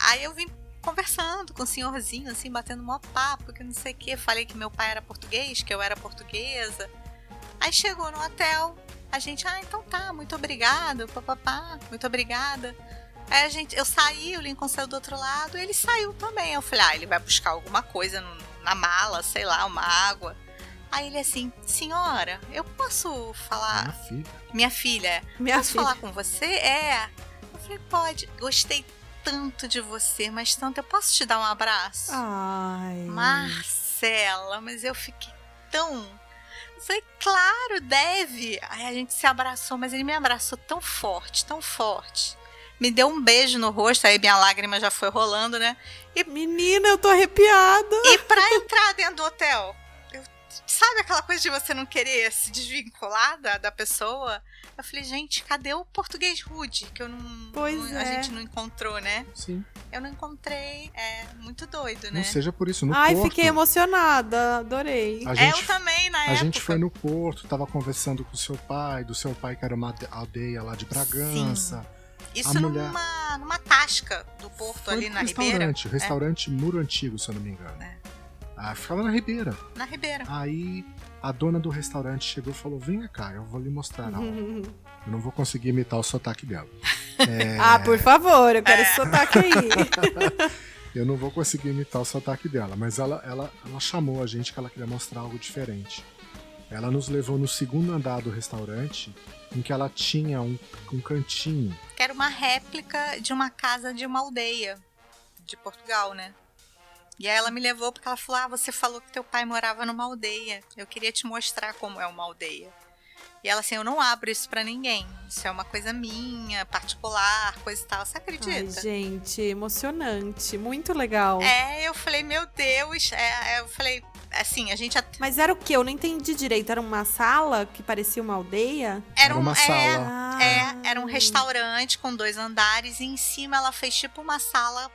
aí eu vim conversando com o senhorzinho, assim, batendo mó papo, que não sei o que. Falei que meu pai era português, que eu era portuguesa. Aí chegou no hotel, a gente, então tá, muito obrigada, papapá, muito obrigada. Aí eu saí, o Lincoln saiu do outro lado, e ele saiu também. Eu falei, ele vai buscar alguma coisa na mala, sei lá, uma água. Aí ele assim, senhora, eu posso falar... Minha filha. Posso falar com você? Eu falei, pode. Gostei tanto de você, mas tanto, eu posso te dar um abraço? Ai. Marcela, mas eu fiquei tão... Eu falei, claro, deve. Aí a gente se abraçou, mas ele me abraçou tão forte, me deu um beijo no rosto, aí minha lágrima já foi rolando, né? Menina, eu tô arrepiada. E pra entrar dentro do hotel, sabe aquela coisa de você não querer se desvincular da pessoa? Eu falei, gente, cadê o português rude? Que eu a gente não encontrou, né? Sim. Eu não encontrei. É muito doido, né? Não seja por isso, no Ai, Porto. fiquei emocionada, adorei. Eu também, na época. A gente foi no Porto, tava conversando com o seu pai, do seu pai que era uma aldeia lá de Bragança. Sim. Isso numa tasca do Porto, foi ali na Ribeira. Restaurante Muro Antigo, se eu não me engano. Ficava na Ribeira. Na Ribeira. Aí a dona do restaurante chegou e falou, venha cá, eu vou lhe mostrar algo. Eu não vou conseguir imitar o sotaque dela. Por favor, eu quero esse sotaque aí. Eu não vou conseguir imitar o sotaque dela, mas ela chamou a gente que ela queria mostrar algo diferente. Ela nos levou no segundo andar do restaurante, em que ela tinha um cantinho. Que era uma réplica de uma casa de uma aldeia de Portugal, né? E aí ela me levou porque ela falou, você falou que teu pai morava numa aldeia. Eu queria te mostrar como é uma aldeia. E ela assim, eu não abro isso pra ninguém. Isso é uma coisa minha, particular, coisa e tal. Você acredita? Ai, gente, emocionante. Muito legal. Eu falei, meu Deus. Eu falei, assim, a gente... Mas era o quê? Eu não entendi direito. Era uma sala que parecia uma aldeia? Era uma sala. Era um restaurante com 2 andares. E em cima ela fez tipo uma sala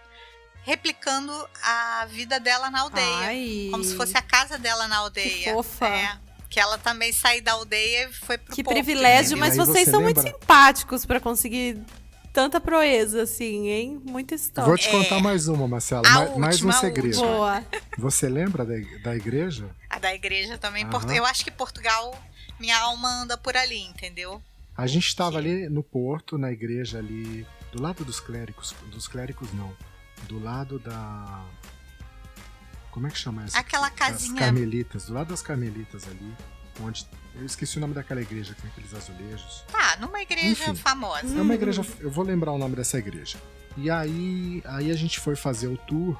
replicando a vida dela na aldeia. Ai, como se fosse a casa dela na aldeia. Que fofa. Que ela também saiu da aldeia e foi pro Que Porto, privilégio, mas vocês são lembra? muito simpáticos pra conseguir tanta proeza, assim, hein? Muita história. Vou te contar mais uma, Marcela. Mais um segredo. Boa. Você lembra da igreja? A da igreja também. Eu acho que Portugal, minha alma anda por ali, entendeu? A gente estava ali no Porto, na igreja ali, do lado dos clérigos. Dos clérigos, não. Do lado da... Como é que chama essa? Aquela casinha... Das Carmelitas, do lado das Carmelitas ali, onde... Eu esqueci o nome daquela igreja que tem aqueles azulejos. Numa igreja famosa. É uma igreja... Eu vou lembrar o nome dessa igreja. E aí a gente foi fazer o tour.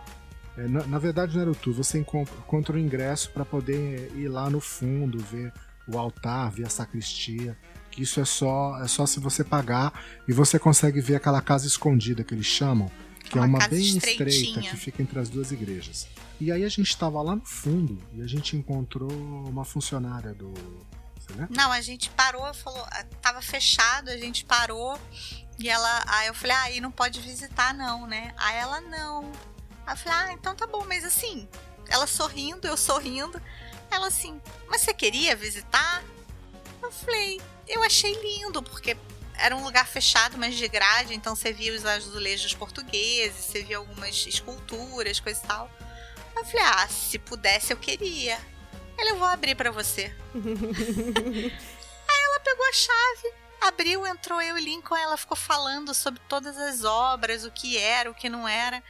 Na verdade não era o tour, você encontra o ingresso para poder ir lá no fundo, ver o altar, ver a sacristia. Isso é só se você pagar e você consegue ver aquela casa escondida que eles chamam. Que é uma bem estreita, que fica entre as 2 igrejas. E aí a gente estava lá no fundo e a gente encontrou uma funcionária do... Você lembra? Não, a gente parou, falou, tava fechado, a gente parou e aí eu falei, aí não pode visitar não, né? Aí ela não. Aí eu falei, então tá bom, mas assim, ela sorrindo, eu sorrindo. Ela assim, mas você queria visitar? Eu falei, eu achei lindo, porque... Era um lugar fechado, mas de grade, então você via os azulejos portugueses, você via algumas esculturas, coisa e tal. Eu falei, se pudesse eu queria. Eu vou abrir pra você. Aí ela pegou a chave, abriu, entrou eu e Lincoln, ela ficou falando sobre todas as obras, o que era, o que não era.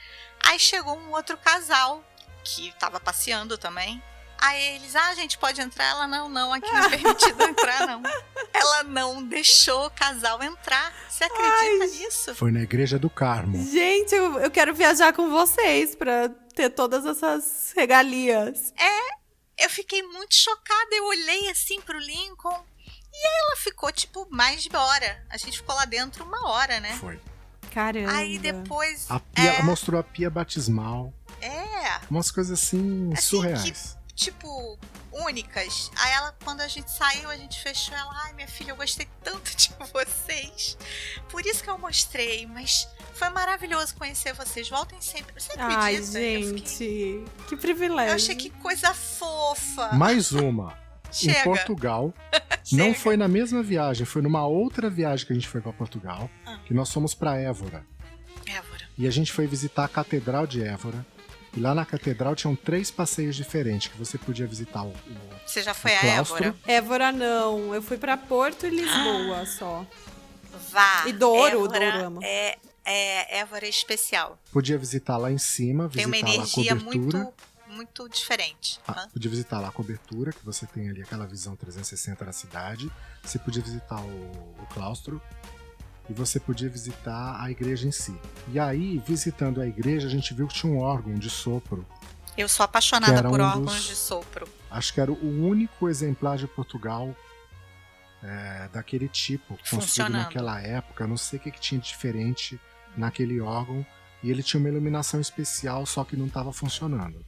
Aí chegou um outro casal, que tava passeando também. Aí eles, a gente pode entrar? Ela, não, aqui não é permitido entrar, não. Ela não deixou o casal entrar. Você acredita nisso? Foi na Igreja do Carmo. Gente, eu quero viajar com vocês pra ter todas essas regalias. Eu fiquei muito chocada. Eu olhei assim pro Lincoln e ela ficou, tipo, mais de hora. A gente ficou lá dentro 1 hora, né? Foi. Caramba. Aí depois... Ela mostrou a pia batismal. Umas coisas assim surreais. Tipo, únicas. Aí ela, quando a gente saiu, a gente fechou ela. Ai, minha filha, eu gostei tanto de vocês. Por isso que eu mostrei, mas foi maravilhoso conhecer vocês. Voltem sempre. Você acredita? Ai, gente, que privilégio. Eu achei que coisa fofa. Mais uma. Chega. Em Portugal. Não foi na mesma viagem, foi numa outra viagem que a gente foi pra Portugal. Que nós fomos pra Évora. E a gente foi visitar a Catedral de Évora. E lá na catedral tinham 3 passeios diferentes que você podia visitar Você já foi a claustro. Évora? Évora não, eu fui pra Porto e Lisboa só. Vá. E Douro, Évora Douro amo. Évora é especial. Podia visitar lá em cima, tem visitar uma lá a cobertura. energia muito diferente. Podia visitar lá a cobertura, que você tem ali aquela visão 360 da cidade. Você podia visitar o claustro. E você podia visitar a igreja em si. E aí, visitando a igreja, a gente viu que tinha um órgão de sopro. Eu sou apaixonada por órgãos de sopro. Acho que era o único exemplar de Portugal daquele tipo, construído naquela época. Não sei o que tinha de diferente naquele órgão. E ele tinha uma iluminação especial, só que não estava funcionando.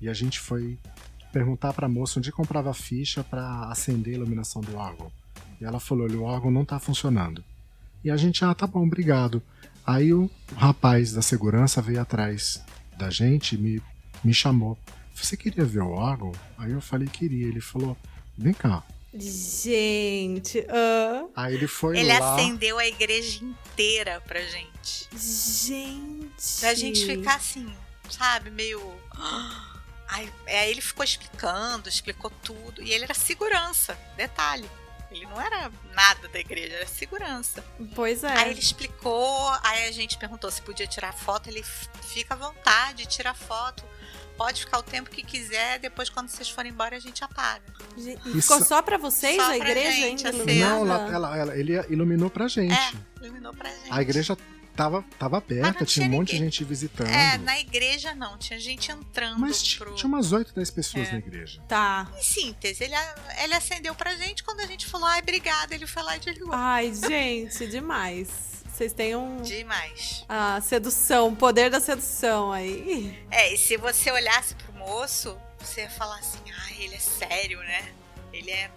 E a gente foi perguntar para a moça onde comprava a ficha para acender a iluminação do órgão. E ela falou, o órgão não está funcionando. E a gente, tá bom, obrigado. Aí o rapaz da segurança veio atrás da gente e me chamou. Você queria ver o órgão? Aí eu falei, queria. Ele falou, vem cá. Gente, Aí ele foi Ele lá... acendeu a igreja inteira pra gente. Gente. Pra gente ficar assim, sabe, meio... Aí ele ficou explicou tudo. E ele era segurança, detalhe. Ele não era nada da igreja, era segurança. Pois é. Aí ele explicou, aí a gente perguntou se podia tirar foto. Ele fica à vontade, tira foto. Pode ficar o tempo que quiser, depois quando vocês forem embora a gente apaga. E ficou só pra vocês só a igreja gente, ainda iluminada? Não, ele iluminou pra gente. Iluminou pra gente. A igreja tava aberta, tinha um monte de gente visitando. Na igreja não, tinha gente entrando. Mas tinha umas 8, 10 pessoas na igreja. Tá. Em síntese, ele acendeu pra gente, quando a gente falou, obrigada, ele foi lá e desligou. Ai, gente, demais. Vocês têm Demais. A sedução, o poder da sedução aí. E se você olhasse pro moço, você ia falar assim, ele é sério, né? Ele é...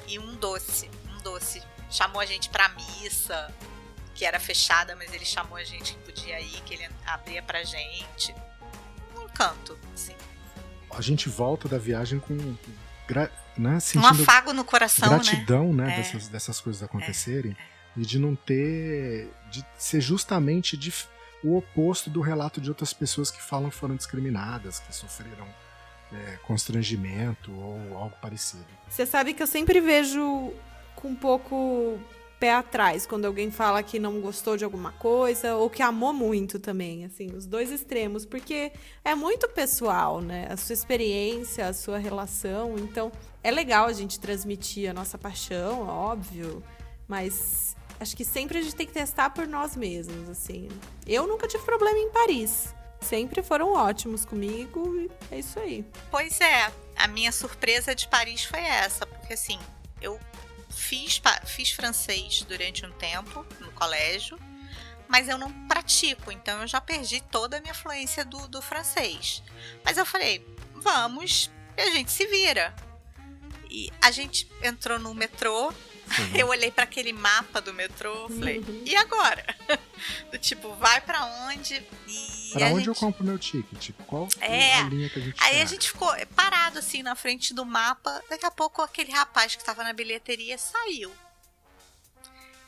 E um doce. Chamou a gente pra missa, que era fechada, mas ele chamou a gente que podia ir, que ele abria pra gente. Um encanto, assim. A gente volta da viagem com... um afago no coração, gratidão, né? Dessas coisas acontecerem. E de não ter... De ser justamente o oposto do relato de outras pessoas que falam que foram discriminadas, que sofreram constrangimento ou algo parecido. Você sabe que eu sempre vejo com um pouco pé atrás quando alguém fala que não gostou de alguma coisa ou que amou muito também, assim, os dois extremos, porque é muito pessoal, né? A sua experiência, a sua relação, então é legal a gente transmitir a nossa paixão, óbvio, mas acho que sempre a gente tem que testar por nós mesmos, assim. Eu nunca tive problema em Paris. Sempre foram ótimos comigo e é isso aí. Pois é, a minha surpresa de Paris foi essa, porque assim, eu fiz francês durante um tempo no colégio, mas eu não pratico, então eu já perdi toda a minha fluência do francês. Mas eu falei, vamos, e a gente se vira. E a gente entrou no metrô, eu olhei para aquele mapa do metrô, falei, e agora? Do tipo, vai para onde? Pra onde eu compro meu ticket? Qual a linha que a gente Aí a gente ficou parado assim na frente do mapa. Daqui a pouco aquele rapaz que estava na bilheteria saiu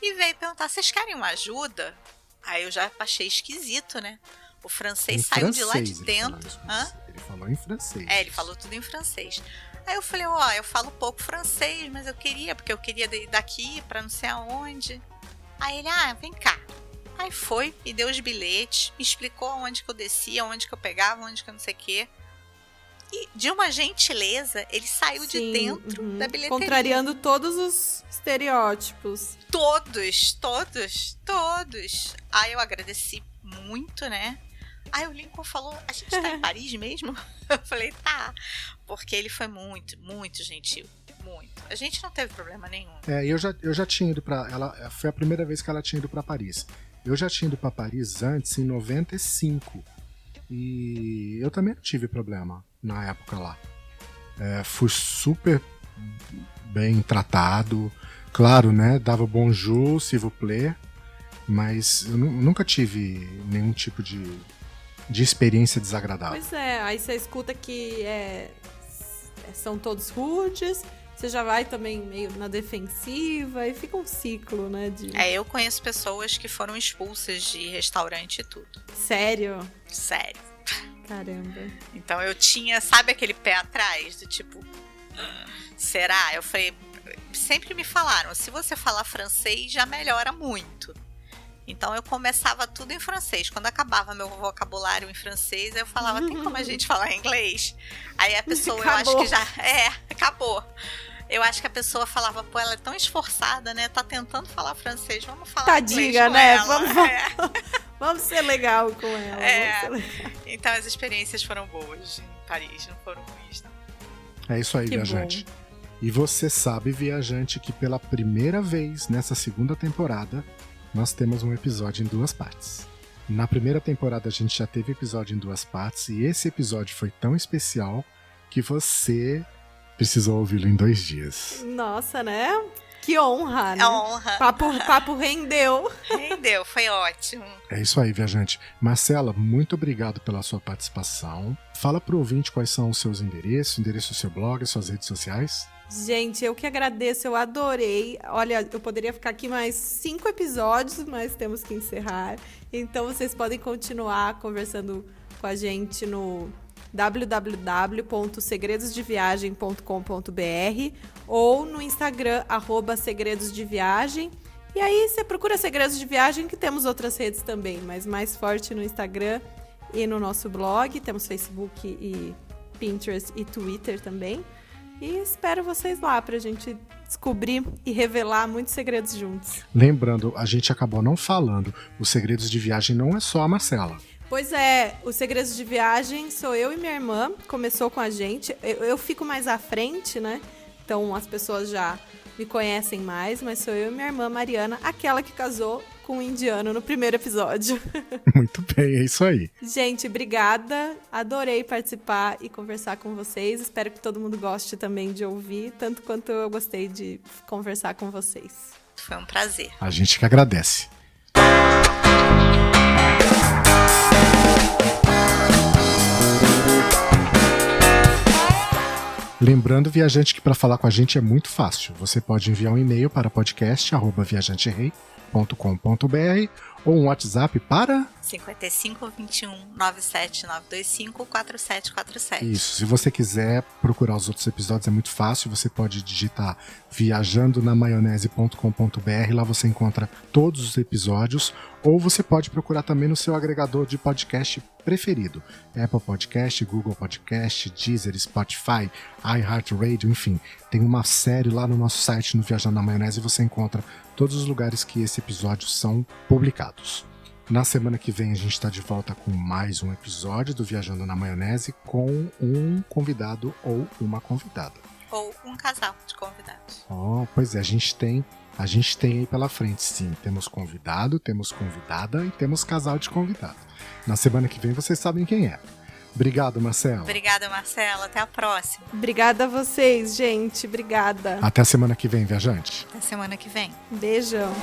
e veio perguntar, vocês querem uma ajuda? Aí eu já achei esquisito, né? O francês saiu de lá de dentro. Ele falou em francês. Ele falou tudo em francês. Aí eu falei, eu falo pouco francês, mas porque eu queria ir daqui pra não sei aonde. Aí ele, vem cá. Aí foi, me deu os bilhetes, me explicou onde que eu descia, onde que eu pegava, onde que eu não sei o quê. E de uma gentileza, ele saiu de dentro da bilheteria. Contrariando todos os estereótipos. Todos. Aí eu agradeci muito, né? Aí o Lincoln falou, a gente tá em Paris mesmo? Eu falei, tá. Porque ele foi muito, muito gentil. Muito. A gente não teve problema nenhum. Eu já tinha ido pra... Foi a primeira vez que ela tinha ido pra Paris. Eu já tinha ido pra Paris antes, em 95. E eu também não tive problema na época lá. Fui super bem tratado. Claro, né? Dava bonjour, s'il vous plaît. Mas eu nunca tive nenhum tipo de experiência desagradável. Pois aí você escuta que são todos rudes, você já vai também meio na defensiva e fica um ciclo, né? Eu conheço pessoas que foram expulsas de restaurante e tudo. Sério? Sério. Caramba. Então eu tinha, sabe aquele pé atrás? Do tipo, será? Eu falei, sempre me falaram, se você falar francês já melhora muito. Então eu começava tudo em francês. Quando acabava meu vocabulário em francês, eu falava, tem como a gente falar inglês? Aí a pessoa, acabou. Eu acho que já... acabou. Eu acho que a pessoa falava, pô, ela é tão esforçada, né? Tá tentando falar francês, vamos falar inglês com né? ela. Vamos ser legal com ela. Então as experiências foram boas em Paris, não foram ruins, não. É isso aí, Que viajante. bom. E você sabe, viajante, que pela primeira vez nessa segunda temporada, nós temos um episódio em 2 partes. Na primeira temporada a gente já teve episódio em 2 partes, e esse episódio foi tão especial que você precisou ouvi-lo em 2 dias. Nossa, né? Que honra, né? É honra. Papo rendeu. Rendeu, foi ótimo. É isso aí, viajante. Marcela, muito obrigado pela sua participação. Fala pro ouvinte quais são os seus endereços, endereço do seu blog, suas redes sociais. Gente, eu que agradeço, eu adorei. Olha, eu poderia ficar aqui mais 5 episódios, mas temos que encerrar. Então vocês podem continuar conversando com a gente no www.segredosdeviagem.com.br ou no Instagram, @segredosdeviagem. E aí você procura Segredos de Viagem, que temos outras redes também, mas mais forte no Instagram e no nosso blog. Temos Facebook e Pinterest e Twitter também. E espero vocês lá pra gente descobrir e revelar muitos segredos juntos. Lembrando, a gente acabou não falando, os Segredos de Viagem não é só a Marcela. Pois é, os Segredos de Viagem sou eu e minha irmã, começou com a gente. Eu fico mais à frente, né? Então as pessoas já me conhecem mais, mas sou eu e minha irmã Mariana, aquela que casou com um indiano no primeiro episódio. Muito bem, é isso aí. Gente, obrigada. Adorei participar e conversar com vocês. Espero que todo mundo goste também de ouvir, tanto quanto eu gostei de conversar com vocês. Foi um prazer. A gente que agradece. Lembrando, viajante, que para falar com a gente é muito fácil. Você pode enviar um e-mail para podcast@viajanterei.com.br ou um WhatsApp para 55 21 97 925 4747. Isso. Se você quiser procurar os outros episódios, é muito fácil. Você pode digitar viajandonamaionese.com.br. Lá você encontra todos os episódios. Ou você pode procurar também no seu agregador de podcast preferido. Apple Podcast, Google Podcast, Deezer, Spotify, iHeartRadio, enfim. Tem uma série lá no nosso site, no Viajando na Maionese, e você encontra todos os lugares que esse episódio são publicados. Na semana que vem a gente está de volta com mais um episódio do Viajando na Maionese com um convidado ou uma convidada. Ou um casal de convidados. Pois é, a gente tem aí pela frente, sim. Temos convidado, temos convidada e temos casal de convidado. Na semana que vem vocês sabem quem é. Obrigado, Marcela. Obrigada, Marcela. Até a próxima. Obrigada a vocês, gente. Obrigada. Até a semana que vem, viajante. Até semana que vem. Beijão.